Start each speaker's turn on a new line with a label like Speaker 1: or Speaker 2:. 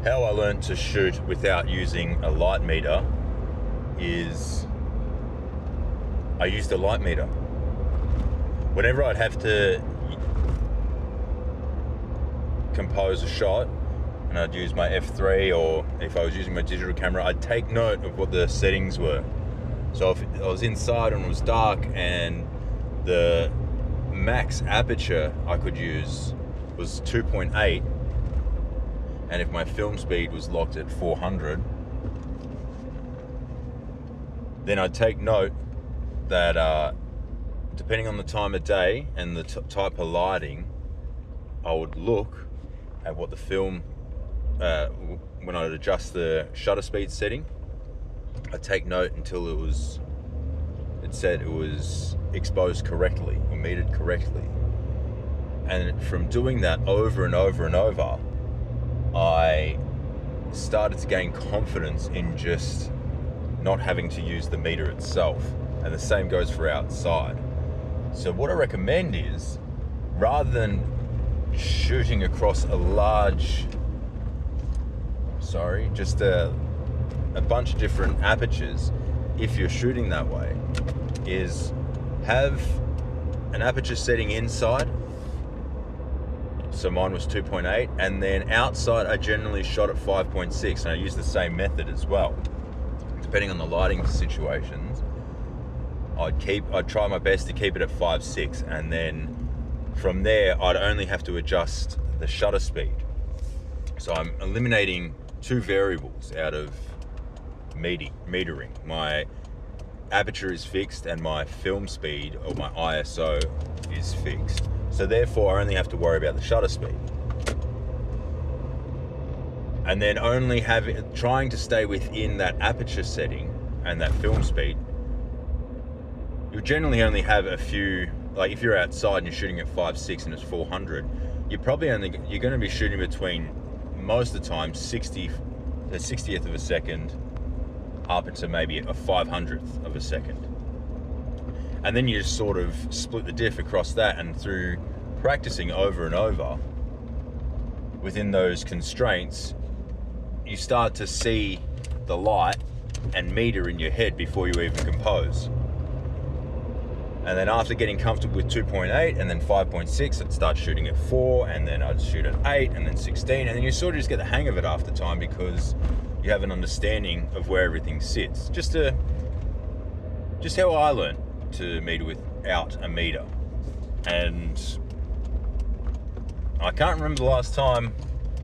Speaker 1: How I learned to shoot without using a light meter is I used a light meter. Whenever I'd have to compose a shot and I'd use my F3, or if I was using my digital camera, I'd take note of what the settings were. So if I was inside and it was dark and the max aperture I could use was 2.8, and if my film speed was locked at 400, then I'd take note that depending on the time of day and the type of lighting, I would look at what the film, when I'd adjust the shutter speed setting, I'd take note until it said it was exposed correctly or metered correctly. And from doing that over and over and over, I started to gain confidence in just not having to use the meter itself. And the same goes for outside. So what I recommend is, rather than shooting across just a bunch of different apertures, if you're shooting that way, is have an aperture setting inside. So mine was 2.8, and then outside I generally shot at 5.6, and I use the same method as well. Depending on the lighting situations, I'd try my best to keep it at 5.6, and then from there I'd only have to adjust the shutter speed. So I'm eliminating two variables out of metering. My aperture is fixed and my film speed, or my ISO, is fixed. So therefore I only have to worry about the shutter speed. And then trying to stay within that aperture setting and that film speed, you'll generally only have a few, like if you're outside and you're shooting at 5.6 and it's 400, you're going to be shooting between, most of the time, 60th of a second up into maybe a 500th of a second. And then you just sort of split the diff across that, and through practicing over and over within those constraints, you start to see the light and meter in your head before you even compose. And then after getting comfortable with 2.8 and then 5.6, I'd start shooting at 4, and then I'd shoot at 8 and then 16, and then you sort of just get the hang of it after time, because you have an understanding of where everything sits. Just how I learned to meter without a meter. And I can't remember the last time